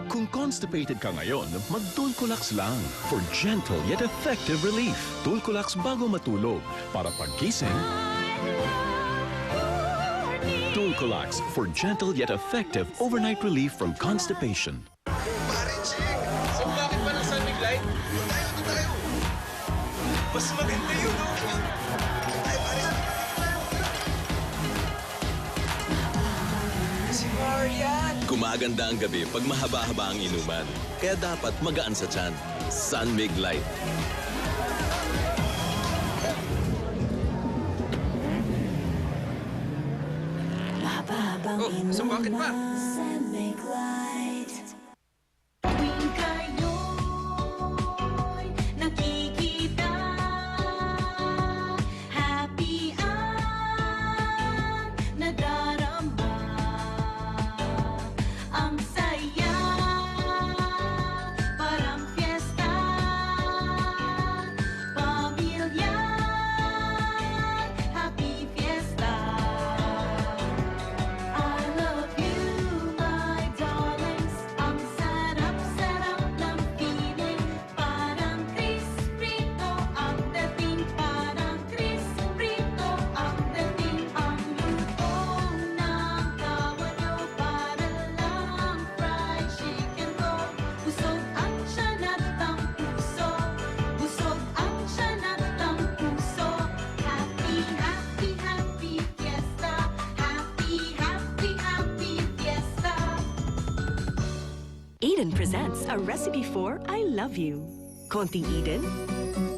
Kung constipated ka ngayon, mag-Dulcolax lang for gentle yet effective relief. Dulcolax bago matulog para paggising. Dulcolax for gentle yet effective overnight relief from constipation. Pare, Cheng! So, bakit pa ng Sunbig Light? Doon tayo! Mas maganda yun, no? Ay, pare! Si Marian! Gumaganda ang gabi pag mahaba-haba ang inuman. Kaya dapat magaan sa tiyan. Sunmig Light. Oh, so bakit pa? Tuwing kayo'y nakikita, happy ang nadarama. Ang saya, parang fiesta, pamilya, happy fiesta. I love you, my darlings. Ang sarap-sarap ng feeling. Parang Chris Prito ang dating. Parang Chris Prito ang dating. Ang luto ng kawalo para lang fried chicken ko. Busog ang tiyan at ang puso. Busog ang tiyan at ang puso. Happy, happy, happy fiesta. Happy, happy, happy fiesta. Eden presents a recipe for I love you. Konting Eden,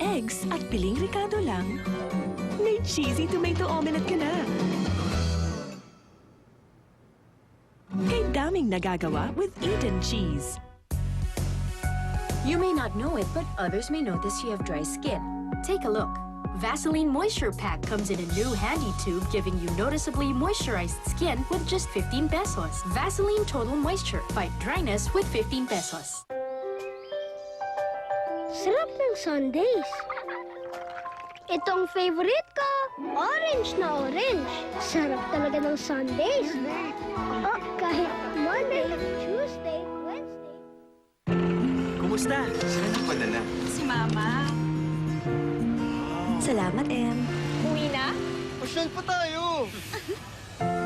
eggs at piling ricado lang. May cheesy tomato omelette ka na. Kay daming nagagawa with Eden cheese. You may not know it, but others may notice you have dry skin. Take a look. Vaseline Moisture Pack comes in a new handy tube, giving you noticeably moisturized skin with just 15 pesos. Vaseline Total Moisture. Fight dryness with 15 pesos. Sarap ng sundaes. Itong favorite ko, orange na orange. Sarap talaga ng sundaes. Oh, kahit Monday, Tuesday, Wednesday. Kumusta? Saan ang padala? Si Mama. Salamat, Em. Uwi na? Pasyal pa tayo!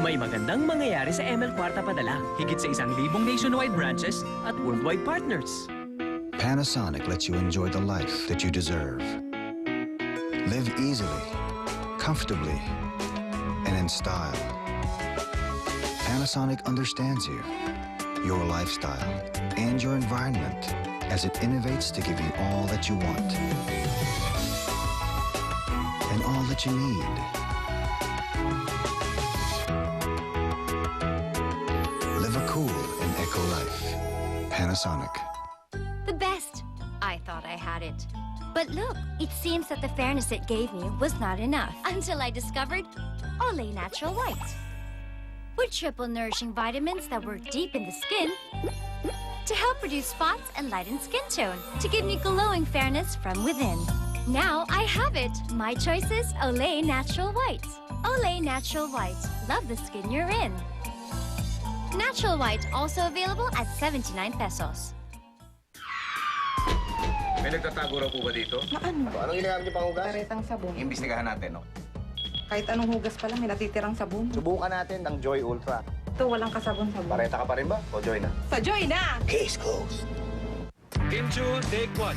May magandang mangyayari sa ML Kwarta Padala. Higit sa 1,000 nationwide branches at worldwide partners. Panasonic lets you enjoy the life that you deserve. Live easily, comfortably, and in style. Panasonic understands you, your lifestyle, and your environment as it innovates to give you all that you want and all that you need. Live a cool and eco life. Panasonic. The best. I thought I had it. But look, it seems that the fairness it gave me was not enough until I discovered Olay Natural White. With triple nourishing vitamins that work deep in the skin to help reduce spots and lighten skin tone to give me glowing fairness from within. Now I have it. My choice is Olay Natural White. Olay Natural White. Love the skin you're in. Natural White also available at 79 pesos. May nagtatago raw po ba dito? Ano? Anong ginagamit niyo pang hugas? Karetang sabon. Imbestigahan natin, no? Kahit anong hugas pa lang, may natitirang sabon. Subukan natin ng Joy Ultra. Ito, walang kasabon-sabon. Pareta ka pa rin ba? O Joy na? Sa Joy na! Case closed. Game 2, take 1.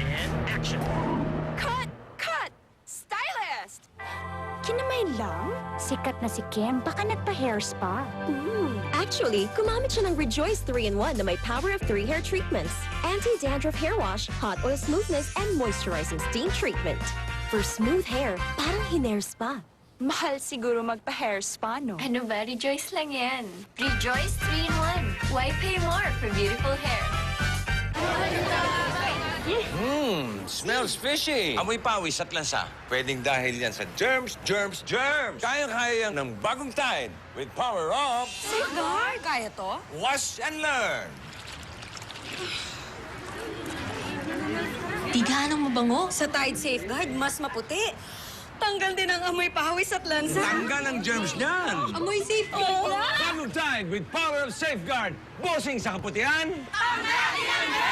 And action. Cut! Cut! Stylist! Kinamay lang? Sikat na si Kim, baka nagpa-hair spa. Actually, gumamit siya ng Rejoice 3-in-1 na may power of 3 hair treatments. Anti-dandruff hair wash, hot oil smoothness, and moisturizing steam treatment. For smooth hair, parang hinair spa. Mahal siguro magpa-hair spa, no? Ano ba? Rejoice lang yan. Rejoice 3-in-1. Why pay more for beautiful hair? Smells fishy. Amoy pawis at lansa. Pwedeng dahil yan sa germs. Kayang-kaya yan ng bagong Tide with power of... Safeguard! Kaya to? Wash and learn. Di ganong mabango. Sa Tide Safeguard, mas maputi. Tanggal din ang amoy pawis at lansa. Tanggal ang germs niyan. Amoy safeguard na. Bagong Tide with power of safeguard. Bossing sa kaputihan. American